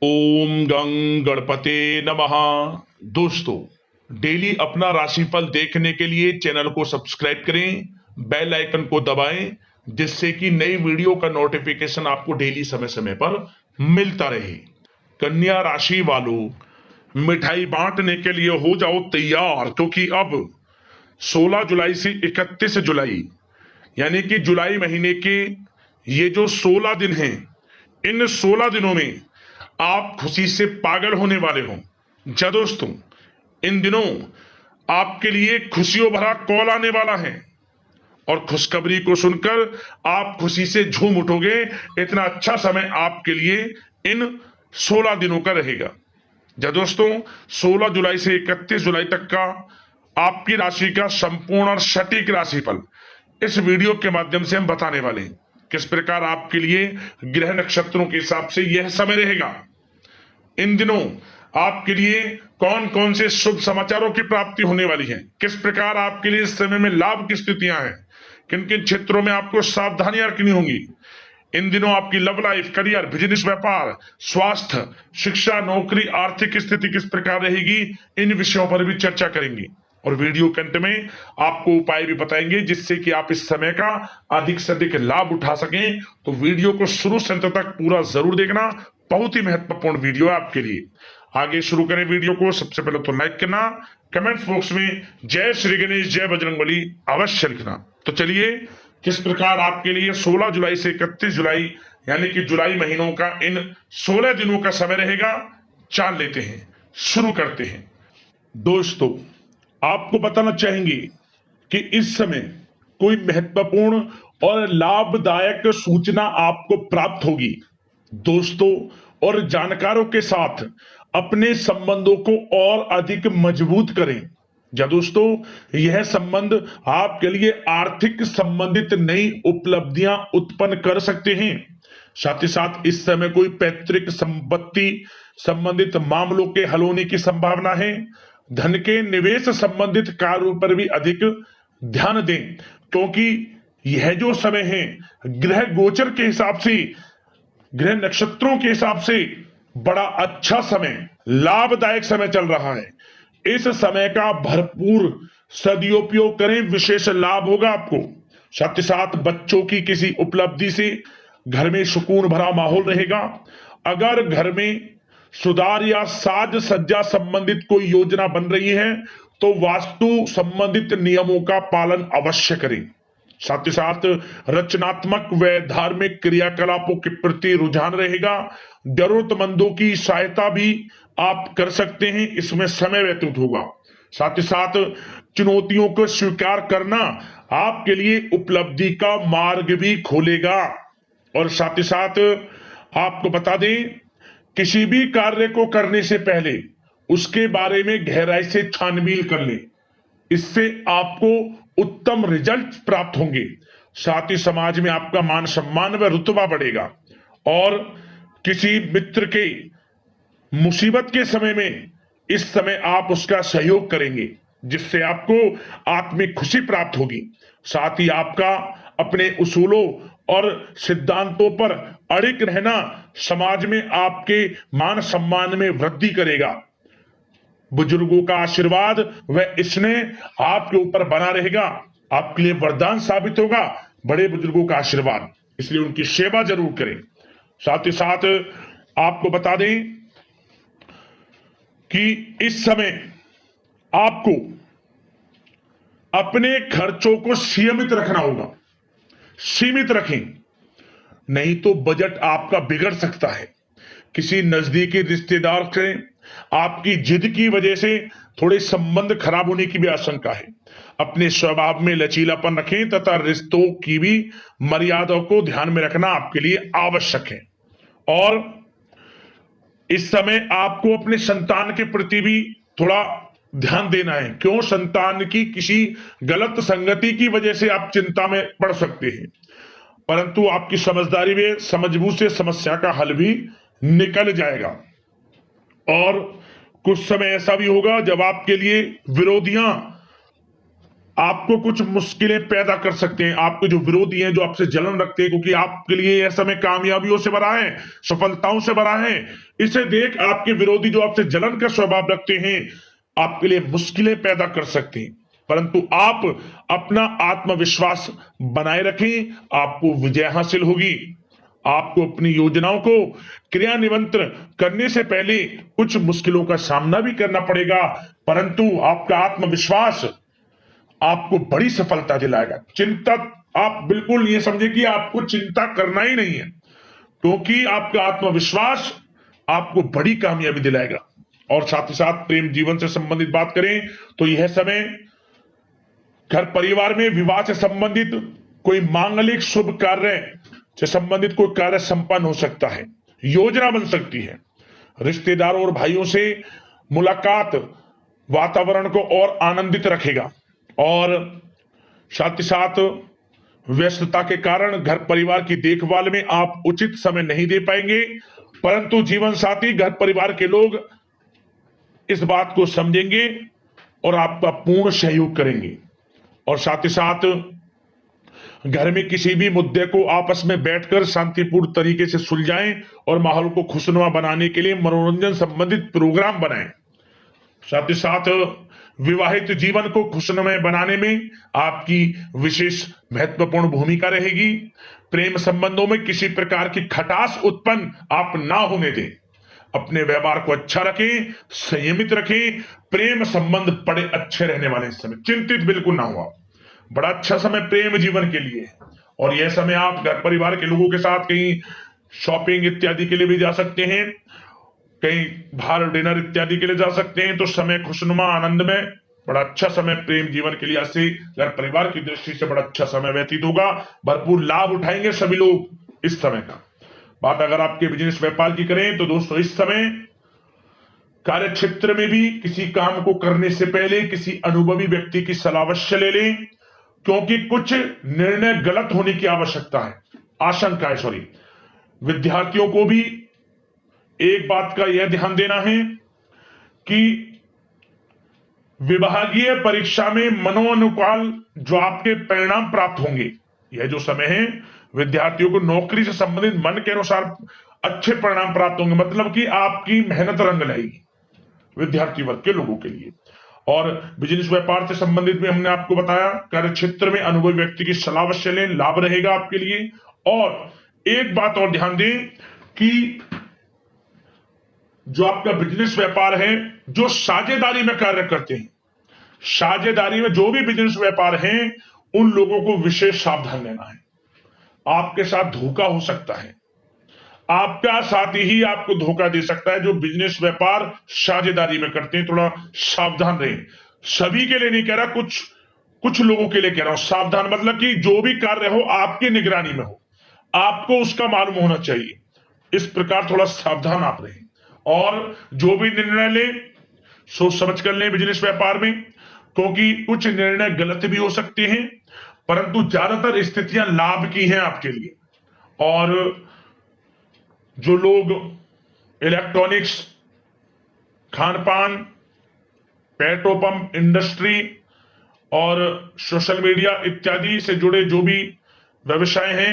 ओम गं गणपते नमः। दोस्तों, डेली अपना राशिफल देखने के लिए चैनल को सब्सक्राइब करें, बेल आइकन को दबाएं, जिससे कि नई वीडियो का नोटिफिकेशन आपको डेली समय समय पर मिलता रहे। कन्या राशि वालों, मिठाई बांटने के लिए हो जाओ तैयार, क्योंकि अब 16 जुलाई से 31 जुलाई यानी कि जुलाई महीने के ये जो 16 दिन हैं, इन 16 दिनों में आप खुशी से पागल होने वाले हो। जा दोस्तों, इन दिनों आपके लिए खुशियों भरा कॉल आने वाला है और खुशखबरी को सुनकर आप खुशी से झूम उठोगे। इतना अच्छा समय आपके लिए इन 16 दिनों का रहेगा। जा दोस्तों, 16 जुलाई से 31 जुलाई तक का आपकी राशि का संपूर्ण और सटीक राशिफल इस वीडियो के माध्यम से हम बताने वाले हैं। किस प्रकार आपके लिए ग्रह नक्षत्रों के हिसाब से यह समय रहेगा, इन दिनों आपके लिए कौन कौन से शुभ समाचारों की प्राप्ति होने वाली है, किस प्रकार आपके लिए इस समय में लाभ की स्थितियां हैं, किन किन क्षेत्रों में आपको सावधानियां रखनी होंगी। इन दिनों आपकी लव लाइफ, करियर, बिजनेस, व्यापार, स्वास्थ्य, शिक्षा, नौकरी, आर्थिक स्थिति किस प्रकार रहेगी, इन विषयों पर भी चर्चा करेंगे। और वीडियो के अंत में आपको उपाय भी बताएंगे जिससे कि आप इस समय का अधिक से अधिक लाभ उठा सकें। तो वीडियो को शुरू से अंत तक पूरा जरूर देखना, बहुत ही महत्वपूर्ण वीडियो है आपके लिए। आगे शुरू करें वीडियो को। सबसे पहले तो लाइक करना, कमेंट बॉक्स में जय श्री गणेश, जय बजरंगबली अवश्य लिखना। तो चलिए, किस प्रकार आपके लिए 16 जुलाई से 31 जुलाई यानी कि जुलाई महीनों का इन 16 दिनों का समय रहेगा, जान लेते हैं। शुरू करते हैं। दोस्तों, आपको बताना चाहेंगे कि इस समय कोई महत्वपूर्ण और लाभदायक सूचना आपको प्राप्त होगी। दोस्तों और जानकारों के साथ अपने संबंधों को और अधिक मजबूत करें। या दोस्तों, यह संबंध आपके लिए आर्थिक संबंधित नई उपलब्धियां उत्पन्न कर सकते हैं। साथ ही साथ इस समय कोई पैतृक संपत्ति संबंधित मामलों के हल होने की संभावना है। धन के निवेश संबंधित कार्यों पर भी अधिक ध्यान दें, क्योंकि यह जो समय है ग्रह गोचर के हिसाब से, ग्रह नक्षत्रों के हिसाब से बड़ा अच्छा समय, लाभदायक समय चल रहा है। इस समय का भरपूर सदुपयोग करें, विशेष लाभ होगा आपको। साथ ही साथ बच्चों की किसी उपलब्धि से घर में सुकून भरा माहौल रहेगा। अगर घर में सुधार या साज सज्जा संबंधित कोई योजना बन रही है तो वास्तु संबंधित नियमों का पालन अवश्य करें। साथ ही साथ रचनात्मक व धार्मिक क्रियाकलापों के प्रति रुझान रहेगा। जरूरतमंदों की सहायता भी आप कर सकते हैं, इसमें समय व्यतीत होगा। साथ ही साथ चुनौतियों को स्वीकार करना आपके लिए उपलब्धि का मार्ग भी खोलेगा। और साथ ही साथ आपको बता दें, किसी भी कार्य को करने से पहले उसके बारे में गहराई से छानबीन कर ले, इससे आपको उत्तम रिजल्ट प्राप्त होंगे। साथ ही समाज में आपका मान सम्मान व रुतबा बढ़ेगा। और किसी मित्र के मुसीबत के समय में इस समय आप उसका सहयोग करेंगे, जिससे आपको आत्मिक खुशी प्राप्त होगी। साथ ही आपका अपने उसूलों और सिद्धांतों पर अड़िग रहना समाज में आपके मान सम्मान में वृद्धि करेगा। बुजुर्गों का आशीर्वाद व स्नेह आपके ऊपर बना रहेगा, आपके लिए वरदान साबित होगा बड़े बुजुर्गों का आशीर्वाद, इसलिए उनकी सेवा जरूर करें। साथ ही साथ आपको बता दें कि इस समय आपको अपने खर्चों को सीमित रखना होगा। सीमित रखें, नहीं तो बजट आपका बिगड़ सकता है। किसी नजदीकी रिश्तेदार से आपकी जिद की वजह से थोड़े संबंध खराब होने की भी आशंका है। अपने स्वभाव में लचीलापन रखें तथा रिश्तों की भी मर्यादाओं को ध्यान में रखना आपके लिए आवश्यक है। और इस समय आपको अपने संतान के प्रति भी थोड़ा ध्यान देना है। क्यों? संतान की किसी गलत संगति की वजह से आप चिंता में पड़ सकते हैं, परंतु आपकी समझदारी में समझबूझ से समस्या का हल भी निकल जाएगा। और कुछ समय ऐसा भी होगा जब आपके लिए विरोधियां आपको कुछ मुश्किलें पैदा कर सकते हैं। आपके जो विरोधी हैं, जो आपसे जलन रखते हैं, क्योंकि आपके लिए यह समय कामयाबियों से भरा है, सफलताओं से भरा है, इसे देख आपके विरोधी जो आपसे जलन का स्वभाव रखते हैं, आपके लिए मुश्किलें पैदा कर सकते हैं। परंतु आप अपना आत्मविश्वास बनाए रखें, आपको विजय हासिल होगी। आपको अपनी योजनाओं को क्रियान्वित करने से पहले कुछ मुश्किलों का सामना भी करना पड़ेगा, परंतु आपका आत्मविश्वास आपको बड़ी सफलता दिलाएगा। चिंता आप बिल्कुल ये समझे कि आपको चिंता करना ही नहीं है, क्योंकि आपका आत्मविश्वास आपको बड़ी कामयाबी दिलाएगा। और साथ ही साथ प्रेम जीवन से संबंधित बात करें तो यह समय घर परिवार में विवाह से संबंधित कोई मांगलिक शुभ कार्य से संबंधित कोई कार्य संपन्न हो सकता है, योजना बन सकती है। रिश्तेदारों और भाइयों से मुलाकात वातावरण को और आनंदित रखेगा। और साथ ही साथ व्यस्तता के कारण घर परिवार की देखभाल में आप उचित समय नहीं दे पाएंगे, परंतु जीवन साथी, घर परिवार के लोग इस बात को समझेंगे और आपका पूर्ण सहयोग करेंगे। और साथ ही साथ घर में किसी भी मुद्दे को आपस में बैठकर शांतिपूर्ण तरीके से सुलझाएं और माहौल को खुशनुमा बनाने के लिए मनोरंजन संबंधित प्रोग्राम बनाएं। साथ ही साथ विवाहित जीवन को खुशनुमा बनाने में आपकी विशेष महत्वपूर्ण भूमिका रहेगी। प्रेम संबंधों में किसी प्रकार की खटास उत्पन्न आप ना होने दें। अपने व्यवहार को अच्छा रखें, संयमित रखें। प्रेम संबंध बड़े अच्छे रहने वाले इस समय, चिंतित बिल्कुल ना हुआ। बड़ा अच्छा समय प्रेम जीवन के लिए है। और यह समय आप घर परिवार के लोगों के साथ कहीं शॉपिंग इत्यादि के लिए भी जा सकते हैं, कहीं बाहर डिनर इत्यादि के लिए जा सकते हैं। तो समय खुशनुमा, आनंद में बड़ा अच्छा समय प्रेम जीवन के लिए, ऐसे घर परिवार की दृष्टि से बड़ा अच्छा समय व्यतीत होगा। भरपूर लाभ उठाएंगे सभी लोग इस समय का। बात अगर आपके बिजनेस व्यापार की करें तो दोस्तों, इस समय कार्य क्षेत्र में भी किसी काम को करने से पहले किसी अनुभवी व्यक्ति की सलाह अवश्य ले लें, क्योंकि कुछ निर्णय गलत होने की आवश्यकता है, आशंका है, सॉरी। विद्यार्थियों को भी एक बात का यह ध्यान देना है कि विभागीय परीक्षा में मनोनुकाल जो आपके परिणाम प्राप्त होंगे, यह जो समय है विद्यार्थियों को नौकरी से संबंधित मन के अनुसार अच्छे परिणाम प्राप्त होंगे, मतलब कि आपकी मेहनत रंग लाएगी विद्यार्थी वर्ग के लोगों के लिए। और बिजनेस व्यापार से संबंधित भी हमने आपको बताया, कार्य क्षेत्र में अनुभवी व्यक्ति की सलाह अवश्य लें, लाभ रहेगा आपके लिए। और एक बात और ध्यान दें कि जो आपका बिजनेस व्यापार है, जो साझेदारी में कार्य करते हैं, साझेदारी में जो भी बिजनेस व्यापार है, उन लोगों को विशेष सावधान लेना है। आपके साथ धोखा हो सकता है, आपका साथी ही आपको धोखा दे सकता है। जो बिजनेस व्यापार साझेदारी में करते हैं, थोड़ा सावधान रहें। सभी के लिए नहीं कह रहा, कुछ लोगों के लिए कह रहा हूं। सावधान मतलब कि जो भी कार्य हो आपकी निगरानी में हो, आपको उसका मालूम होना चाहिए। इस प्रकार थोड़ा सावधान आप रहें। और जो भी निर्णय ले, सोच समझ कर लें बिजनेस व्यापार में, क्योंकि कुछ निर्णय गलत भी हो सकते हैं, परंतु ज्यादातर स्थितियां लाभ की हैं आपके लिए। और जो लोग इलेक्ट्रॉनिक्स, खान पान, पेट्रोल पंप इंडस्ट्री और सोशल मीडिया इत्यादि से जुड़े जो भी व्यवसाय हैं,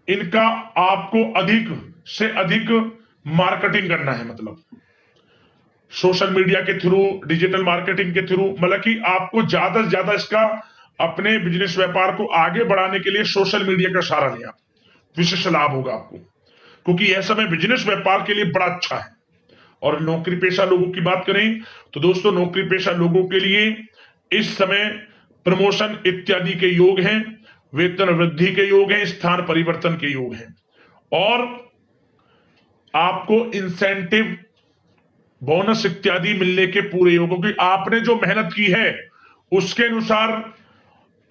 इनका आपको अधिक से अधिक मार्केटिंग करना है। मतलब सोशल मीडिया के थ्रू, डिजिटल मार्केटिंग के थ्रू, मतलब कि आपको ज्यादा से ज्यादा इसका अपने बिजनेस व्यापार को आगे बढ़ाने के लिए सोशल मीडिया का सहारा लिया, विशेष लाभ होगा आपको, क्योंकि यह समय बिजनेस व्यापार के लिए बड़ा अच्छा है। और नौकरी पेशा लोगों की बात करें तो दोस्तों, नौकरी पेशा लोगों के लिए इस समय प्रमोशन इत्यादि के योग हैं, वेतन वृद्धि के योग हैं, स्थान परिवर्तन के योग हैं। और आपको इंसेंटिव, बोनस इत्यादि मिलने के पूरे योग, क्योंकि आपने जो मेहनत की है उसके अनुसार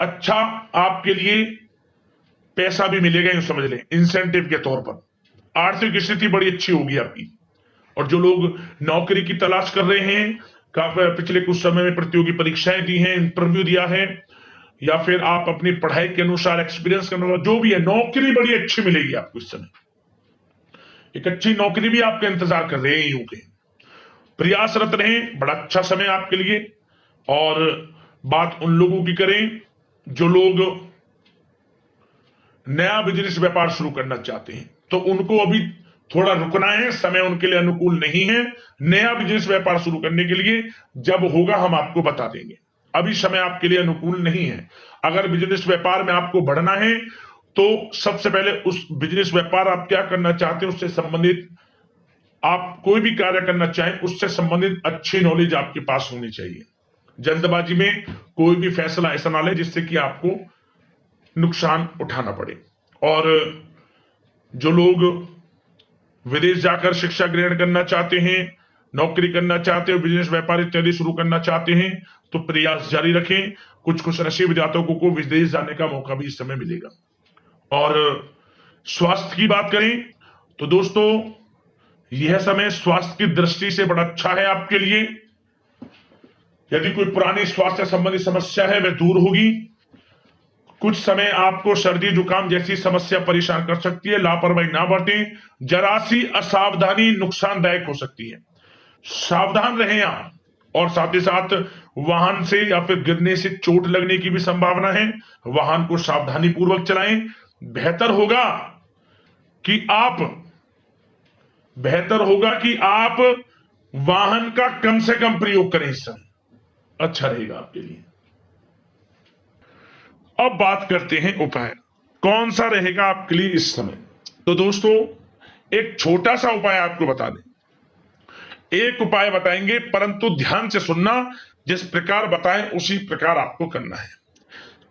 अच्छा आपके लिए पैसा भी मिलेगा, यूं समझ लें, इंसेंटिव के तौर पर। आर्थिक स्थिति बड़ी अच्छी होगी आपकी। और जो लोग नौकरी की तलाश कर रहे हैं, पिछले कुछ समय में प्रतियोगी परीक्षाएं दी हैं, इंटरव्यू दिया है, या फिर आप अपनी पढ़ाई के अनुसार, एक्सपीरियंस के अनुसार, जो भी है, नौकरी बड़ी अच्छी मिलेगी आपको इस समय। एक अच्छी नौकरी भी आपका इंतजार कर रहे हैं, यूं के प्रयासरत रहें, बड़ा अच्छा समय आपके लिए। और बात उन लोगों की करें जो लोग नया बिजनेस व्यापार शुरू करना चाहते हैं, तो उनको अभी थोड़ा रुकना है, समय उनके लिए अनुकूल नहीं है नया बिजनेस व्यापार शुरू करने के लिए। जब होगा हम आपको बता देंगे, अभी समय आपके लिए अनुकूल नहीं है। अगर बिजनेस व्यापार में आपको बढ़ना है तो सबसे पहले उस बिजनेस व्यापार आप क्या करना चाहते हैं उससे संबंधित, आप कोई भी कार्य करना चाहें उससे संबंधित अच्छी नॉलेज आपके पास होनी चाहिए। जल्दबाजी में कोई भी फैसला ऐसा ना ले जिससे कि आपको नुकसान उठाना पड़े। और जो लोग विदेश जाकर शिक्षा ग्रहण करना चाहते हैं, नौकरी करना चाहते हैं, बिजनेस व्यापार इत्यादि शुरू करना चाहते हैं तो प्रयास जारी रखें। कुछ खुश नसीब जातकों को विदेश जाने का मौका भी इस समय मिलेगा। और स्वास्थ्य की बात करें तो दोस्तों यह समय स्वास्थ्य की दृष्टि से बड़ा अच्छा है आपके लिए। यदि कोई पुरानी स्वास्थ्य संबंधी समस्या है वह दूर होगी। कुछ समय आपको सर्दी जुकाम जैसी समस्या परेशान कर सकती है, लापरवाही ना बरतें। जरा सी असावधानी नुकसानदायक हो सकती है, सावधान रहें आप। और साथ ही साथ वाहन से या फिर गिरने से चोट लगने की भी संभावना है, वाहन को सावधानी पूर्वक चलाएं। बेहतर होगा कि आप वाहन का कम से कम प्रयोग करें, इस समय अच्छा रहेगा आपके लिए। अब बात करते हैं उपाय, कौन सा रहेगा आपके लिए इस समय। तो दोस्तों एक छोटा सा उपाय आपको बता दें, एक उपाय बताएंगे परंतु ध्यान से सुनना, जिस प्रकार बताएं उसी प्रकार आपको करना है।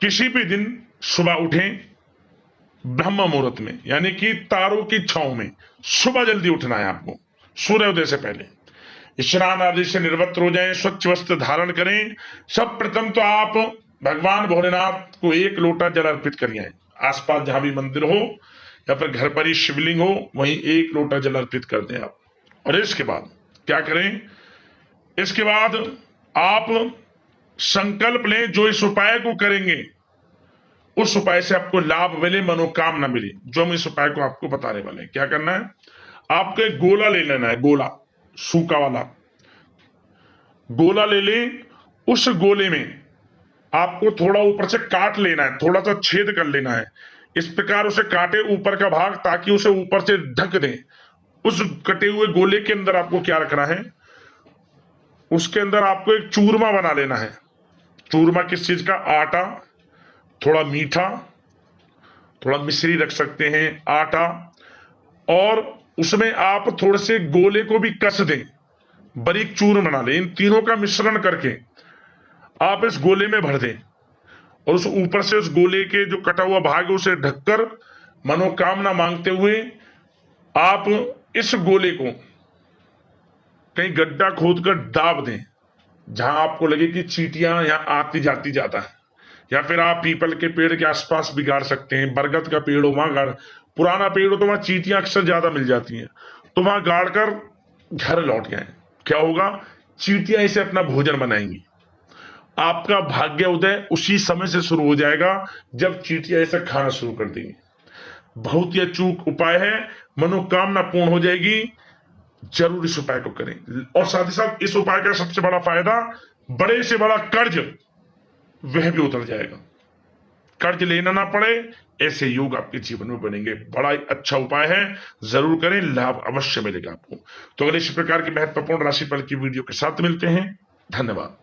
किसी भी दिन सुबह उठें ब्रह्म मुहूर्त में, यानी कि तारों की छांव में सुबह जल्दी उठना है आपको, सूर्योदय से पहले। स्नान आदि से निवृत्त हो जाएं, स्वच्छ वस्त्र धारण करें। सब प्रथम तो आप भगवान भोलेनाथ को 1 लोटा जल अर्पित करिए। आसपास जहां भी मंदिर हो या फिर घर पर ही शिवलिंग हो वहीं 1 लोटा जल अर्पित कर दें आप। और इसके बाद क्या करें, इसके बाद आप संकल्प लें जो इस उपाय को करेंगे उस उपाय से आपको लाभ मिले, मनोकामना मिले। जो हम इस उपाय को आपको बताने वाले हैं, क्या करना है, आपको एक गोला ले लेना है, गोला सूखा वाला गोला ले लें। उस गोले में आपको थोड़ा ऊपर से काट लेना है, थोड़ा सा छेद कर लेना है। इस प्रकार उसे काटे ऊपर का भाग ताकि उसे ऊपर से ढक दें। उस कटे हुए गोले के अंदर आपको क्या रखना है, उसके अंदर आपको एक चूरमा बना लेना है। चूरमा किस चीज का, आटा, थोड़ा मीठा, थोड़ा मिश्री रख सकते हैं, आटा, और उसमें आप थोड़े से गोले को भी कस दें, बारीक चूर्ण बना लें। इन तीनों का मिश्रण करके आप इस गोले में भर दें और उस ऊपर से उस गोले के जो कटा हुआ भाग है उसे ढककर मनोकामना मांगते हुए आप इस गोले को कहीं गड्ढा खोदकर दाब दें जहां आपको लगे कि चींटियां यहां आती जाती ज्यादा है। या फिर आप पीपल के पेड़ के आसपास भी गाड़ सकते हैं, बरगद का पेड़ हो वहां गाड़, पुराना पेड़ हो तो वहां चींटियां अक्सर ज्यादा मिल जाती हैं, तो वहां गाड़ कर घर लौट जाए। क्या होगा, चींटियां इसे अपना भोजन बनाएंगी। आपका भाग्य उदय उसी समय से शुरू हो जाएगा जब चींटियां इसे खाना शुरू कर देंगी। बहुत ही अचूक उपाय है, मनोकामना पूर्ण हो जाएगी। जरूर इस उपाय को करें। और साथ ही साथ इस उपाय का सबसे बड़ा फायदा, बड़े से बड़ा कर्ज वह भी उतर जाएगा, कर्ज लेना ना पड़े, ऐसे योग आपके जीवन में बनेंगे। बड़ा ही अच्छा उपाय है, जरूर करें, लाभ अवश्य मिलेगा आपको। तो अगले इस प्रकार की महत्वपूर्ण राशिफल की वीडियो के साथ मिलते हैं। धन्यवाद।